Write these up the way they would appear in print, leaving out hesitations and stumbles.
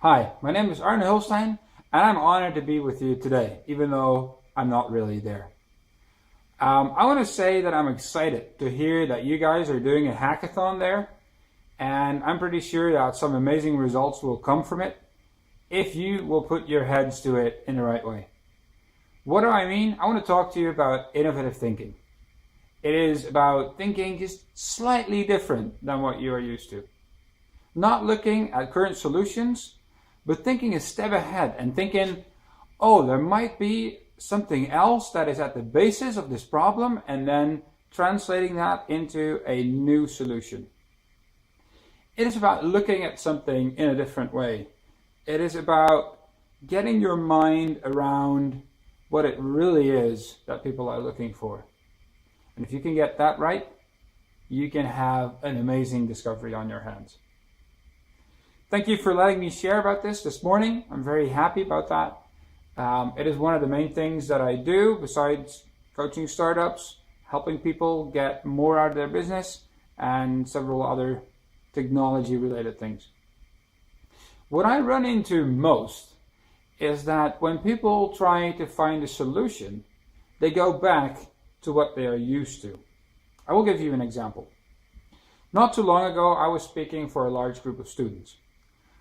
Hi, my name is Arne Hulstein, and I'm honored to be with you today, even though I'm not really there. I want to say that I'm excited to hear that you guys are doing a hackathon there, and I'm pretty sure that some amazing results will come from it if you will put your heads to it in the right way. What do I mean? I want to talk to you about innovative thinking. It is about thinking just slightly different than what you are used to. Not looking at current solutions, but thinking a step ahead and thinking, oh, there might be something else that is at the basis of this problem, and then translating that into a new solution. It is about looking at something in a different way. It is about getting your mind around what it really is that people are looking for. And if you can get that right, you can have an amazing discovery on your hands. Thank you for letting me share about this morning. I'm very happy about that. It is one of the main things that I do besides coaching startups, helping people get more out of their business, and several other technology related things. What I run into most is that when people try to find a solution, they go back to what they are used to. I will give you an example. Not too long ago, I was speaking for a large group of students.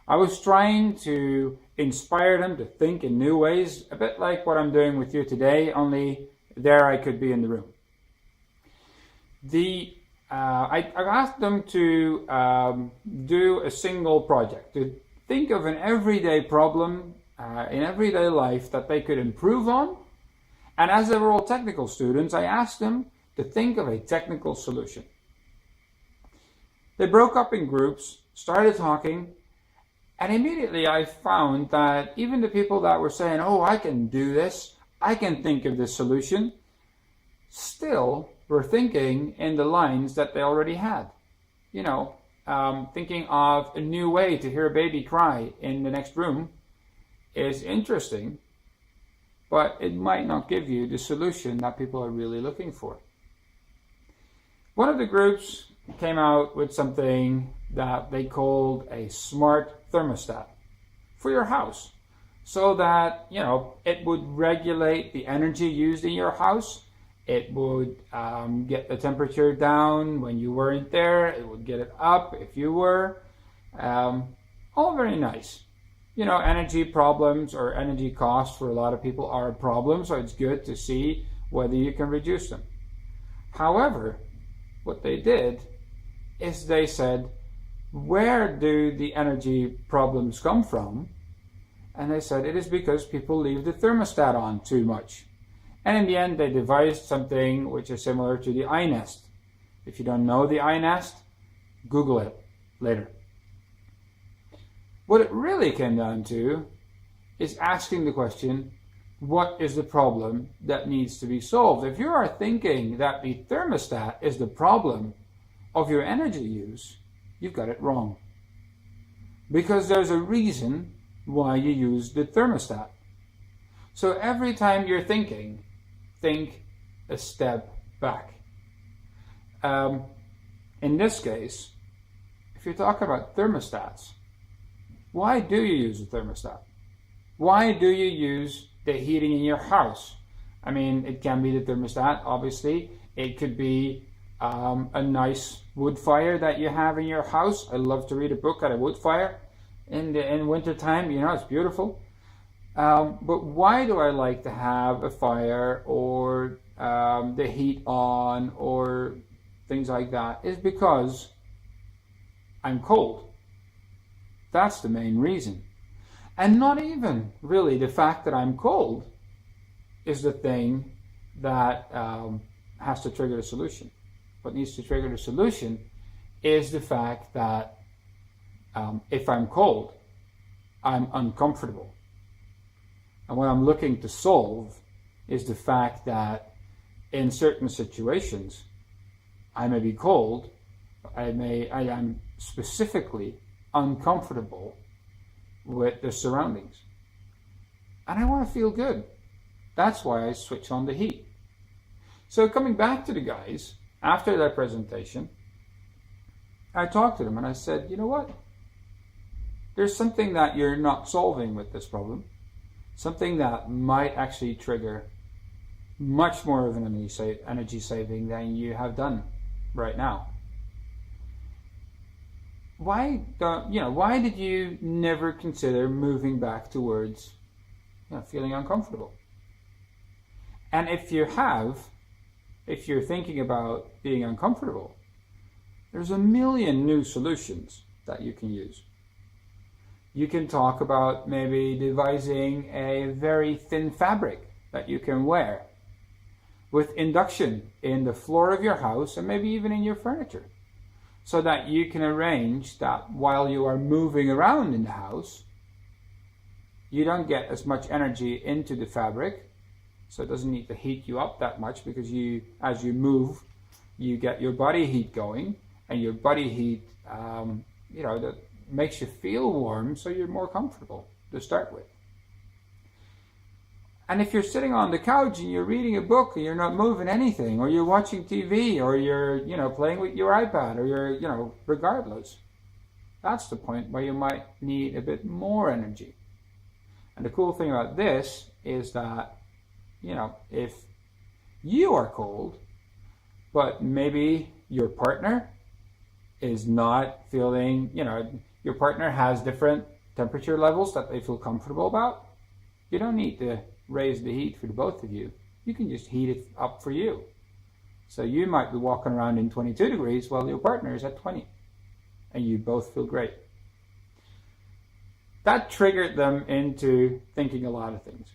I was trying to inspire them to think in new ways, a bit like what I'm doing with you today, only there I could be in the room. I asked them to do a single project, to think of an everyday problem in everyday life that they could improve on. And as they were all technical students, I asked them to think of a technical solution. They broke up in groups, started talking, and immediately I found that even the people that were saying, oh, I can do this, I can think of this solution, still were thinking in the lines that they already had. You know, thinking of a new way to hear a baby cry in the next room is interesting, but it might not give you the solution that people are really looking for. One of the groups came out with something that they called a smart thermostat for your house, so that, you know, it would regulate the energy used in your house. It would get the temperature down when you weren't there. It would get it up if you were. All very nice. You know, energy problems or energy costs for a lot of people are a problem, so it's good to see whether you can reduce them. However, what they did is they said, where do the energy problems come from? And they said it is because people leave the thermostat on too much. And in the end, they devised something which is similar to the iNest. If you don't know the iNest, Google it later. What it really came down to is asking the question, what is the problem that needs to be solved? If you are thinking that the thermostat is the problem of your energy use, you've got it wrong. Because there's a reason why you use the thermostat. So every time you're thinking, think a step back. In this case, if you talk about thermostats, why do you use a thermostat? Why do you use the heating in your house? I mean, it can be the thermostat, obviously. It could be a nice wood fire that you have in your house. I love to read a book at a wood fire in winter time. You know, it's beautiful. But why do I like to have a fire or the heat on or things like that? Is because I'm cold. That's the main reason. And not even really the fact that I'm cold is the thing that has to trigger the solution. What needs to trigger the solution is the fact that if I'm cold, I'm uncomfortable. And what I'm looking to solve is the fact that in certain situations, I may be cold, I am specifically uncomfortable with the surroundings. And I want to feel good. That's why I switch on the heat. So coming back to the guys, after their presentation, I talked to them and I said, you know what? there's something that you're not solving with this problem, something that might actually trigger much more of an energy saving than you have done right now. Why did you never consider moving back towards feeling uncomfortable? And if you're thinking about being uncomfortable, there's a million new solutions that you can use. You can talk about maybe devising a very thin fabric that you can wear with induction in the floor of your house and maybe even in your furniture, so that you can arrange that while you are moving around in the house, you don't get as much energy into the fabric, so it doesn't need to heat you up that much, because as you move, you get your body heat going, and your body heat, that makes you feel warm, so you're more comfortable to start with. And if you're sitting on the couch and you're reading a book and you're not moving anything, or you're watching TV, or you're, playing with your iPad, or you're, regardless, that's the point where you might need a bit more energy. And the cool thing about this is that, if you are cold, but maybe your partner is not feeling, your partner has different temperature levels that they feel comfortable about, you don't need to raise the heat for the both of you. You can just heat it up for you. So you might be walking around in 22 degrees while your partner is at 20, and you both feel great. That triggered them into thinking a lot of things.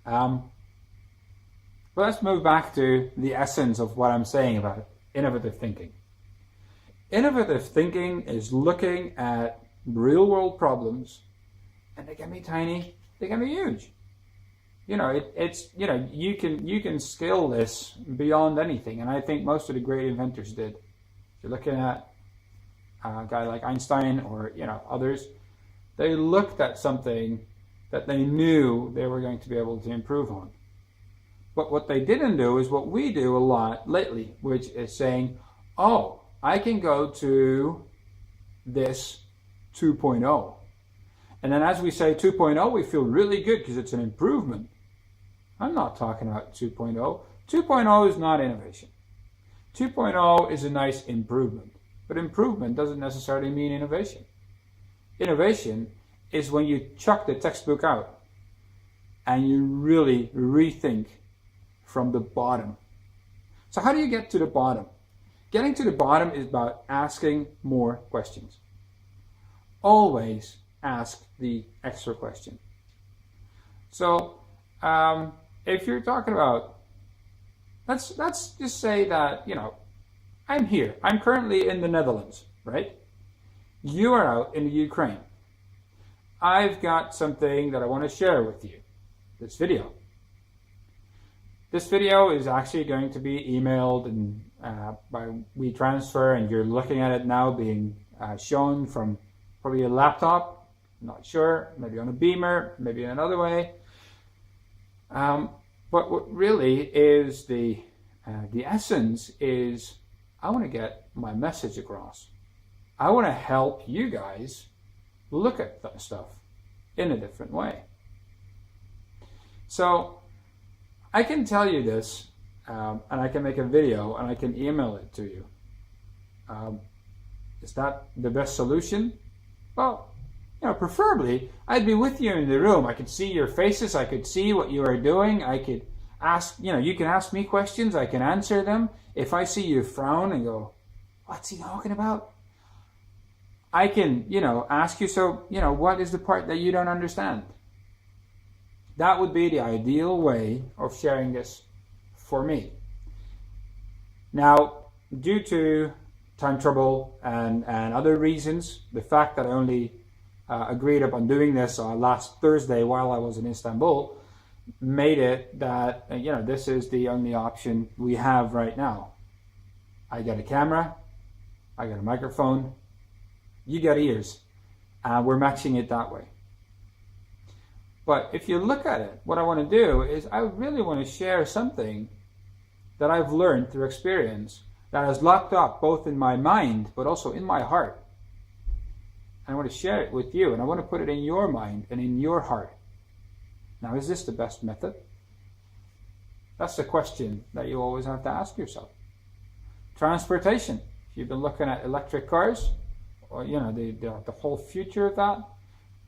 But let's move back to the essence of what I'm saying about innovative thinking. Innovative thinking is looking at real world problems, and they can be tiny, they can be huge. You can scale this beyond anything, and I think most of the great inventors did. If you're looking at a guy like Einstein or others, they looked at something that they knew they were going to be able to improve on. But what they didn't do is what we do a lot lately, which is saying, oh, I can go to this 2.0. And then as we say 2.0, we feel really good because it's an improvement. I'm not talking about 2.0. 2.0 is not innovation. 2.0 is a nice improvement. But improvement doesn't necessarily mean innovation. Innovation is when you chuck the textbook out and you really rethink from the bottom. So how do you get to the bottom? Getting to the bottom is about asking more questions. Always ask the extra question. So if you're talking about, let's just say that, I'm here. I'm currently in the Netherlands, right? You are out in the Ukraine. I've got something that I want to share with you. This video. This video is actually going to be emailed and by WeTransfer, and you're looking at it now being shown from probably a laptop. I'm not sure. Maybe on a beamer. Maybe in another way. But what really is the essence is, I want to get my message across. I want to help you guys look at stuff in a different way. So I can tell you this, and I can make a video and I can email it to you. Is that the best solution? Well, preferably I'd be with you in the room. I could see your faces. I could see what you are doing. I could ask, you can ask me questions. I can answer them. If I see you frown and go, what's he talking about? I can, ask you, so, what is the part that you don't understand? That would be the ideal way of sharing this for me. Now, due to time trouble and other reasons, the fact that I only agreed upon doing this last Thursday while I was in Istanbul made it that, this is the only option we have right now. I got a camera, I got a microphone, you got ears, and we're matching it that way. But if you look at it, what I want to do is I really want to share something that I've learned through experience that has locked up both in my mind but also in my heart. I want to share it with you, and I want to put it in your mind and in your heart. Now, is this the best method? That's the question that you always have to ask yourself. Transportation. If you've been looking at electric cars, or the whole future of that,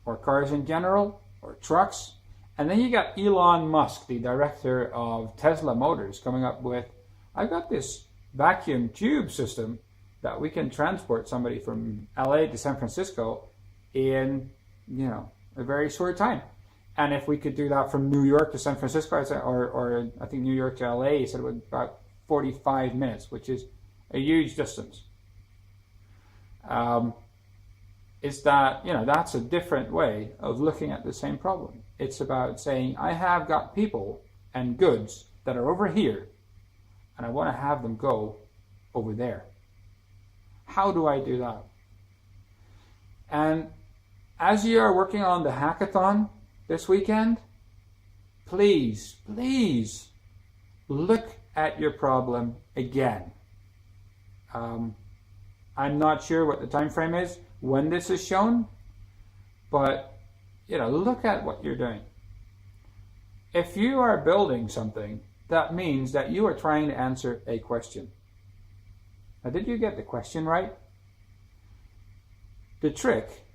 or cars in general, or trucks, and then you got Elon Musk, the director of Tesla Motors, coming up with, I've got this vacuum tube system that we can transport somebody from LA to San Francisco in, a very short time. And if we could do that from New York to San Francisco, or I think New York to LA, he said it was about 45 minutes, which is a huge distance. Is that, that's a different way of looking at the same problem. It's about saying, I have got people and goods that are over here, and I want to have them go over there. How do I do that? And as you are working on the hackathon this weekend, please look at your problem again. I'm not sure what the time frame is when this is shown, but look at what you're doing. If you are building something, that means that you are trying to answer a question. Now, did you get the question right? The trick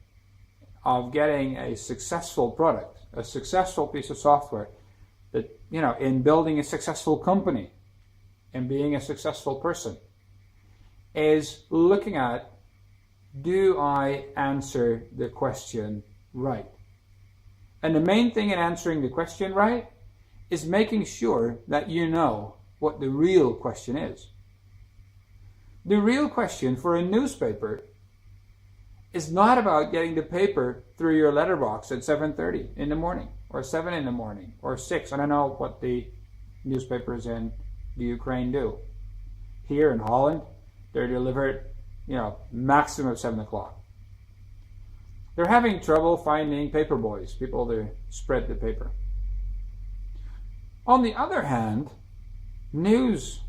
of getting a successful product, a successful piece of software, that in building a successful company and being a successful person, is looking at, do I answer the question right? And the main thing in answering the question right is making sure that you know what the real question is. The real question for a newspaper is not about getting the paper through your letterbox at 7:30 in the morning, or 7 in the morning, or 6. I don't know what the newspapers in the Ukraine do. Here in Holland, they're delivered, maximum 7 o'clock. They're having trouble finding paper boys, people to spread the paper. On the other hand, news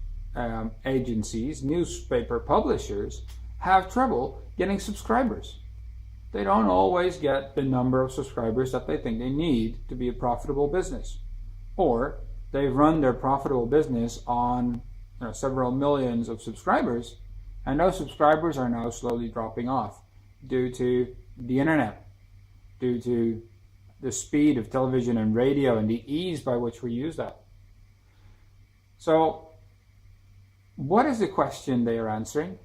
agencies, newspaper publishers, have trouble getting subscribers. They don't always get the number of subscribers that they think they need to be a profitable business. Or they run their profitable business on several millions of subscribers, and those subscribers are now slowly dropping off due to the internet, due to the speed of television and radio and the ease by which we use that. So, what is the question they are answering?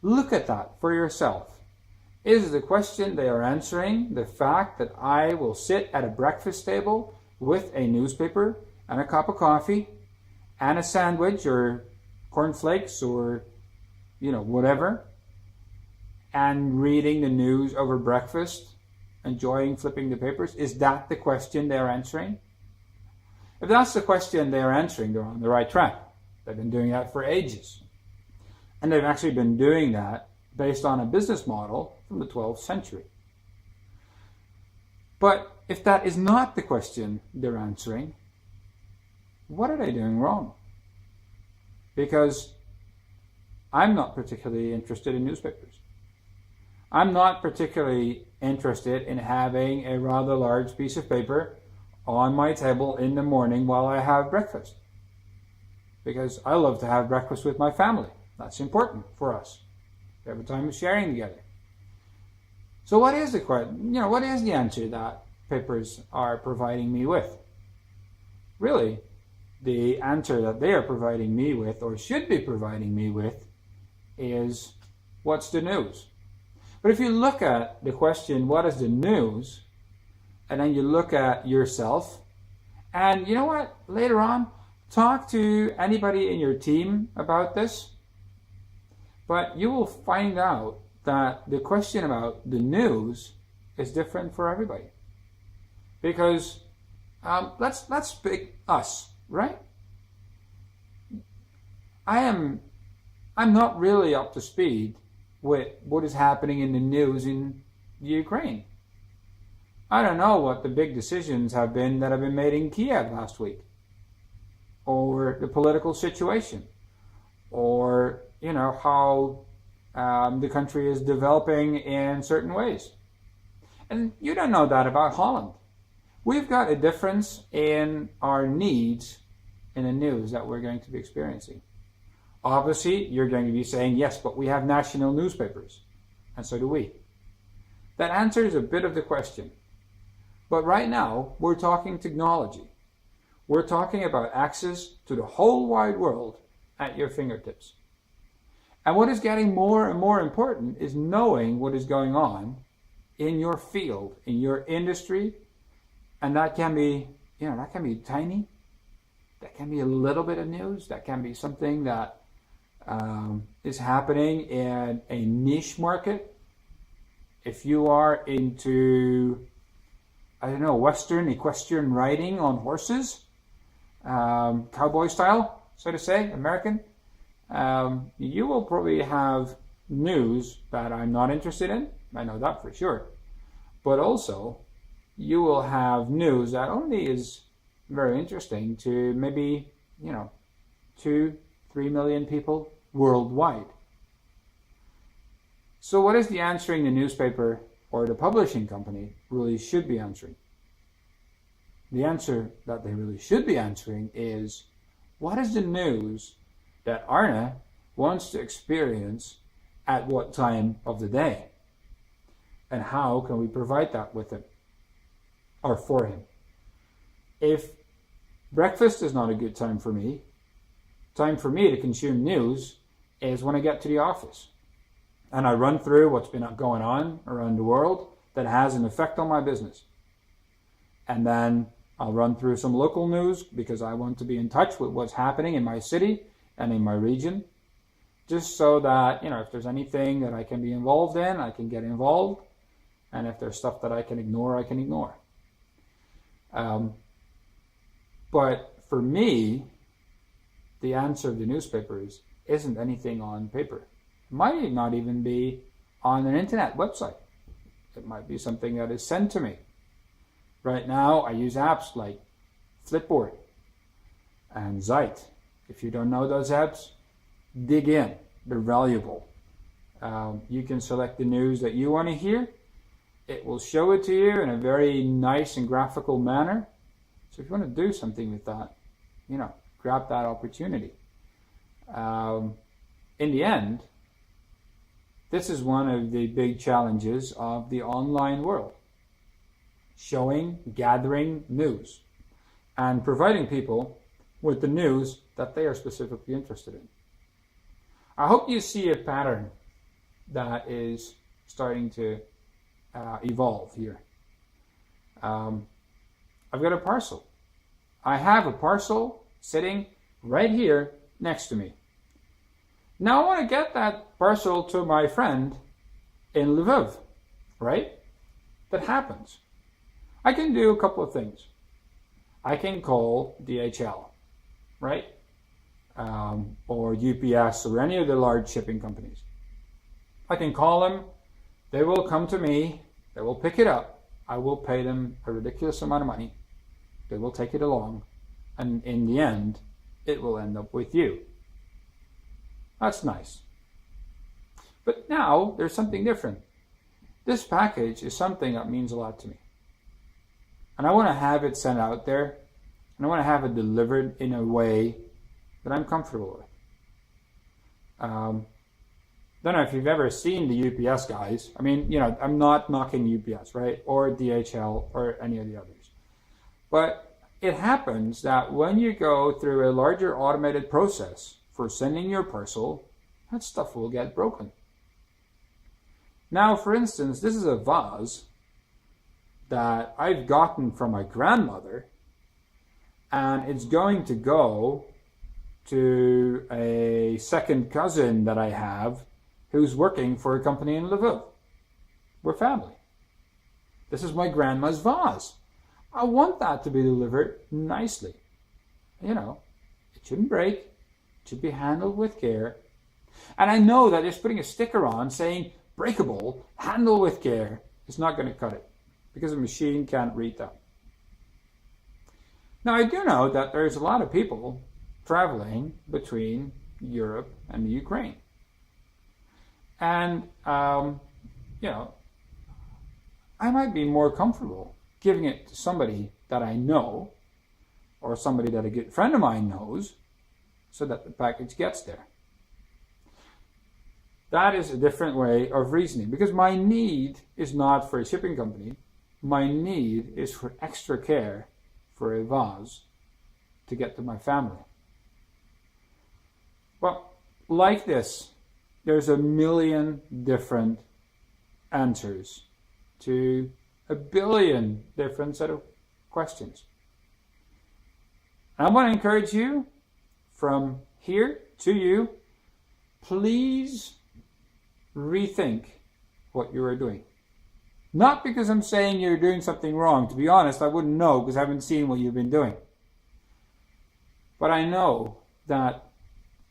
Look at that for yourself. Is the question they are answering the fact that I will sit at a breakfast table with a newspaper and a cup of coffee and a sandwich or cornflakes or whatever, and reading the news over breakfast, enjoying flipping the papers? Is that the question they're answering? If that's the question they're answering, they're on the right track. They've been doing that for ages. And they've actually been doing that based on a business model from the 12th century. But if that is not the question they're answering, what are they doing wrong? Because I'm not particularly interested in newspapers. I'm not particularly interested in having a rather large piece of paper on my table in the morning while I have breakfast. Because I love to have breakfast with my family. That's important for us. We have a time of sharing together. So what is the question? What is the answer that papers are providing me with? Really, the answer that they are providing me with, or should be providing me with, is what's the news? But if you look at the question, what is the news? And then you look at yourself, and you know what? Later on, talk to anybody in your team about this. But you will find out that the question about the news is different for everybody. Because let's pick us, right? I'm not really up to speed with what is happening in the news in Ukraine. I don't know what the big decisions have been that have been made in Kiev last week, or the political situation, or how the country is developing in certain ways. And you don't know that about Holland. We've got a difference in our needs in the news that we're going to be experiencing. Obviously, you're going to be saying, yes, but we have national newspapers, and so do we. That answers a bit of the question. But right now, we're talking technology. We're talking about access to the whole wide world at your fingertips. And what is getting more and more important is knowing what is going on in your field, in your industry. And that can be, that can be tiny. That can be a little bit of news. That can be something that is happening in a niche market. If you are into, Western equestrian riding on horses, cowboy style, so to say, American, you will probably have news that I'm not interested in. I know that for sure. But also, you will have news that only is very interesting to maybe, 2-3 million people worldwide. So what is the answering the newspaper or the publishing company really should be answering? The answer that they really should be answering is, what is the news that Arne wants to experience at what time of the day? And how can we provide that with him or for him? If breakfast is not a good time for me to consume news is when I get to the office and I run through what's been going on around the world that has an effect on my business. And then I'll run through some local news because I want to be in touch with what's happening in my city and in my region, just so that, if there's anything that I can be involved in, I can get involved. And if there's stuff that I can ignore, I can ignore. But for me, the answer of the newspapers isn't anything on paper. It might not even be on an internet website. It might be something that is sent to me. Right now, I use apps like Flipboard and Zeit. If you don't know those apps, dig in. They're valuable. You can select the news that you want to hear. It will show it to you in a very nice and graphical manner. So if you want to do something with that, grab that opportunity. In the end, this is one of the big challenges of the online world. Gathering news, and providing people with the news that they are specifically interested in. I hope you see a pattern that is starting to evolve here. I've got a parcel. I have a parcel sitting right here next to me. Now I want to get that parcel to my friend in Lviv, right? That happens. I can do a couple of things. I can call DHL, right? Or UPS or any of the large shipping companies. I can call them. They will come to me. They will pick it up. I will pay them a ridiculous amount of money. They will take it along. And in the end, it will end up with you. That's nice. But now there's something different. This package is something that means a lot to me. And I want to have it sent out there. And I want to have it delivered in a way that I'm comfortable with. Don't know if you've ever seen the UPS guys. I mean, I'm not knocking UPS, right? Or DHL or any of the others. But it happens that when you go through a larger automated process for sending your parcel, that stuff will get broken. Now, for instance, this is a vase that I've gotten from my grandmother, and it's going to go to a second cousin that I have who's working for a company in Lviv. We're family. This is my grandma's vase. I want that to be delivered nicely. It shouldn't break. It should be handled with care. And I know that just putting a sticker on saying breakable, handle with care, is not going to cut it, because a machine can't read that. Now, I do know that there's a lot of people traveling between Europe and the Ukraine. And, you know, I might be more comfortable giving it to somebody that I know or somebody that a good friend of mine knows so that the package gets there. That is a different way of reasoning, because my need is not for a shipping company. My need is for extra care for a vase to get to my family. Well, like this, there's a million different answers to a billion different set of questions. I want to encourage you from here to you, please rethink what you are doing. Not because I'm saying you're doing something wrong. To be honest, I wouldn't know because I haven't seen what you've been doing. But I know that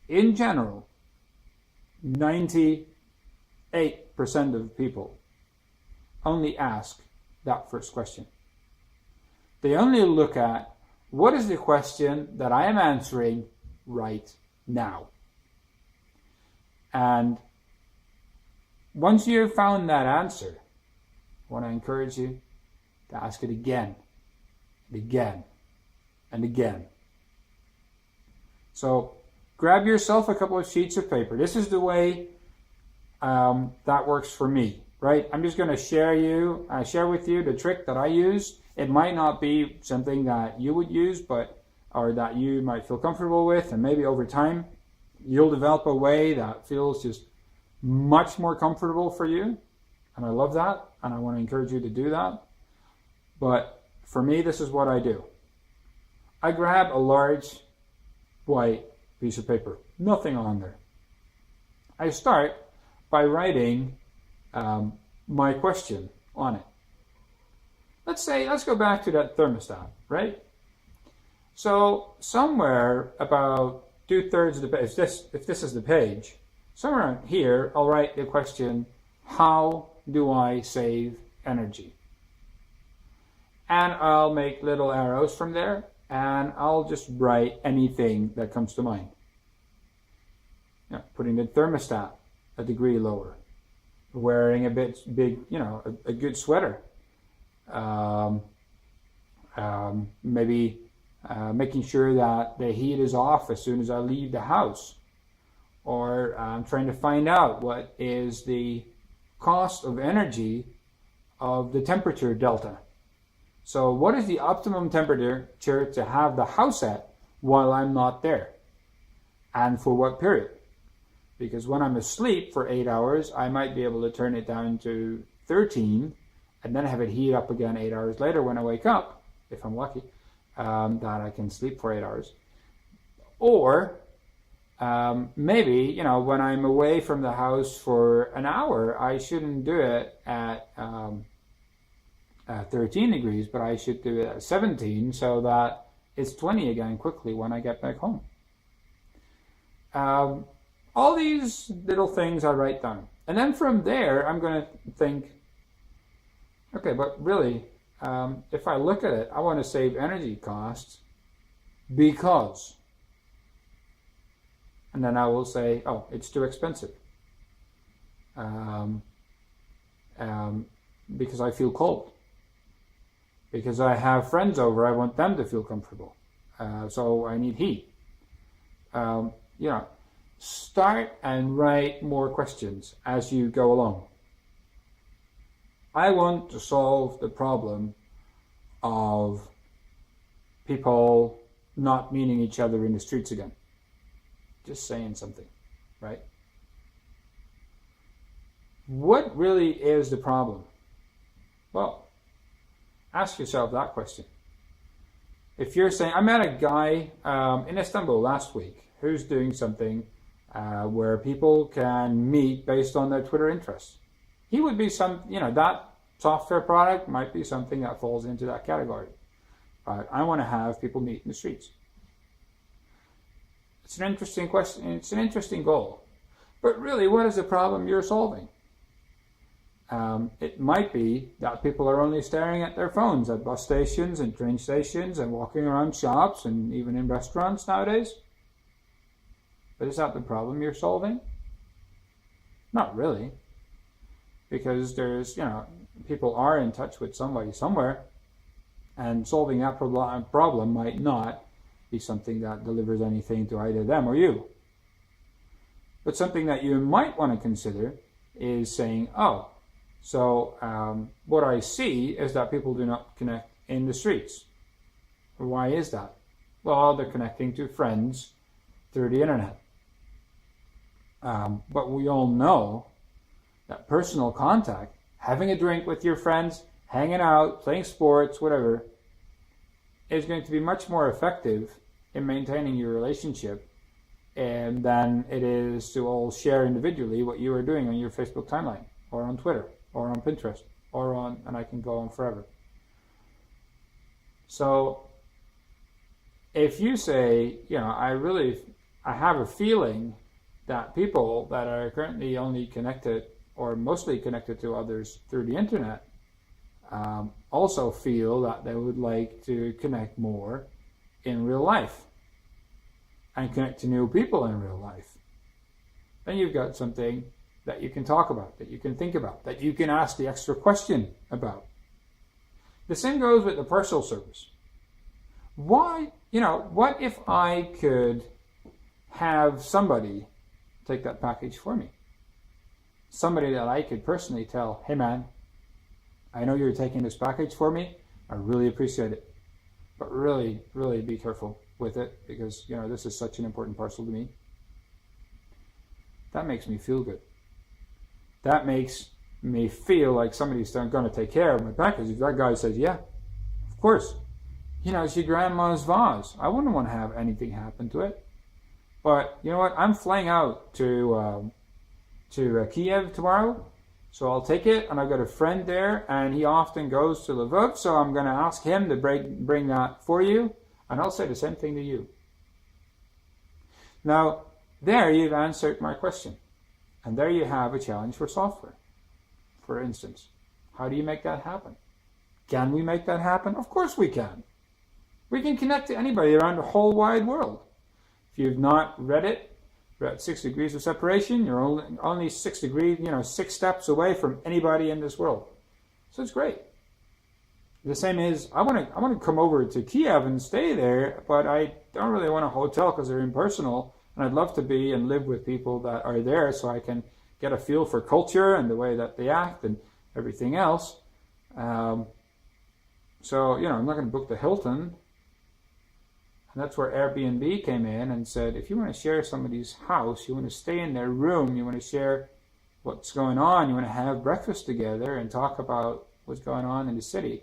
in general, 98% of people only ask that first question. They only look at, what is the question that I am answering right now? And once you've found that answer, I want to encourage you to ask it again, and again, and again. So grab yourself a couple of sheets of paper. This is the way that works for me, right? I'm just going to share with you the trick that I use. It might not be something that you would use, or that you might feel comfortable with, and maybe over time you'll develop a way that feels just much more comfortable for you. And I love that, and I want to encourage you to do that. But for me, this is what I do. I grab a large white piece of paper, nothing on there. I start by writing my question on it. Let's go back to that thermostat, right? So somewhere about 2/3 of the page, if this is the page, somewhere here I'll write the question, how do I save energy? And I'll make little arrows from there, and I'll just write anything that comes to mind. You know, putting the thermostat a degree lower, wearing a good sweater, maybe making sure that the heat is off as soon as I leave the house, or trying to find out what is the cost of energy of the temperature delta. So what is the optimum temperature to have the house at while I'm not there, and for what period? Because when I'm asleep for 8 hours, I might be able to turn it down to 13 and then have it heat up again 8 hours later when I wake up, if I'm lucky, that I can sleep for 8 hours. Or maybe, when I'm away from the house for an hour, I shouldn't do it at 13 degrees, but I should do it at 17 so that it's 20 again quickly when I get back home. All these little things I write down. And then from there, I'm going to think, okay, but really, if I look at it, I want to save energy costs because, and then I will say, oh, it's too expensive. Because I feel cold. Because I have friends over, I want them to feel comfortable. So I need heat. Start and write more questions as you go along. I want to solve the problem of people not meeting each other in the streets again. Just saying something, right? What really is the problem? Well, ask yourself that question. If you're saying, I met a guy in Istanbul last week who's doing something where people can meet based on their Twitter interests. He would be that software product might be something that falls into that category. But I want to have people meet in the streets. It's an interesting question. It's an interesting goal. But really, what is the problem you're solving? It might be that people are only staring at their phones at bus stations and train stations and walking around shops and even in restaurants nowadays. But is that the problem you're solving? Not really, because there's, people are in touch with somebody somewhere, and solving that problem might not be something that delivers anything to either them or you. But something that you might want to consider is saying, oh, so what I see is that people do not connect in the streets. Why is that? Well, they're connecting to friends through the internet. But we all know that personal contact, having a drink with your friends, hanging out, playing sports, whatever, is going to be much more effective in maintaining your relationship than it is to all share individually what you are doing on your Facebook timeline, or on Twitter, or on Pinterest, or on, and I can go on forever. So if you say, I have a feeling that people that are currently only connected or mostly connected to others through the internet also feel that they would like to connect more in real life and connect to new people in real life, then you've got something that you can talk about, that you can think about, that you can ask the extra question about. The same goes with the parcel service. Why, what if I could have somebody take that package for me? Somebody that I could personally tell, hey man, I know you're taking this package for me. I really appreciate it. But really, really be careful with it, because this is such an important parcel to me. That makes me feel good. That makes me feel like somebody's going to take care of my package. If that guy says, yeah, of course. It's your grandma's vase. I wouldn't want to have anything happen to it. But you know what? I'm flying out to Kiev tomorrow, so I'll take it. And I've got a friend there, and he often goes to Lvov, so I'm going to ask him to bring that for you, and I'll say the same thing to you. Now, there you've answered my question, and there you have a challenge for software. For instance, how do you make that happen? Can we make that happen? Of course we can. We can connect to anybody around the whole wide world. If you've not read it, we're at 6 degrees of separation. You're only 6 degrees, 6 steps away from anybody in this world. So it's great. The same is, I want to come over to Kiev and stay there, but I don't really want a hotel because they're impersonal. And I'd love to be and live with people that are there, so I can get a feel for culture and the way that they act and everything else. So, I'm not going to book the Hilton. And that's where Airbnb came in and said, if you want to share somebody's house, you want to stay in their room, you want to share what's going on, you want to have breakfast together and talk about what's going on in the city,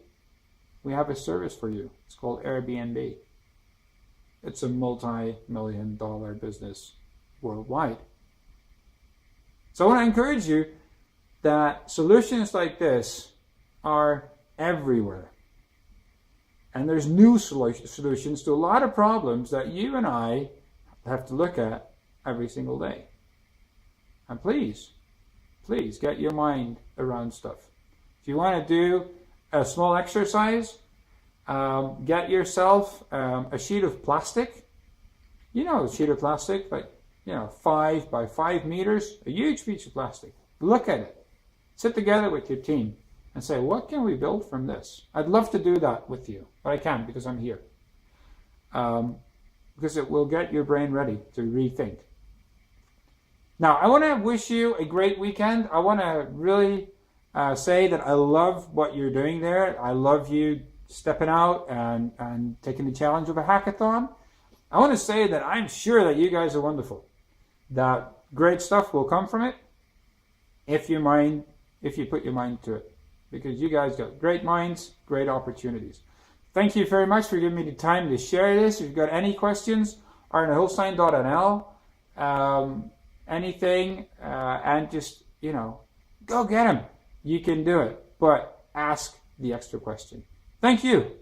we have a service for you. It's called Airbnb. It's a multi-million-dollar business worldwide. So I want to encourage you that solutions like this are everywhere. And there's new solutions to a lot of problems that you and I have to look at every single day. And please get your mind around stuff. If you want to do a small exercise, get yourself a sheet of plastic. A sheet of plastic, like 5 by 5 meters, a huge piece of plastic. Look at it. Sit together with your team and say, what can we build from this? I'd love to do that with you, but I can't because I'm here. Because it will get your brain ready to rethink. Now, I want to wish you a great weekend. I want to really say that I love what you're doing there. I love you stepping out and taking the challenge of a hackathon. I want to say that I'm sure that you guys are wonderful. That great stuff will come from it if you put your mind to it. Because you guys got great minds, great opportunities. Thank you very much for giving me the time to share this. If you've got any questions, arnehulstein.nl, anything, and just, go get them. You can do it, but ask the extra question. Thank you.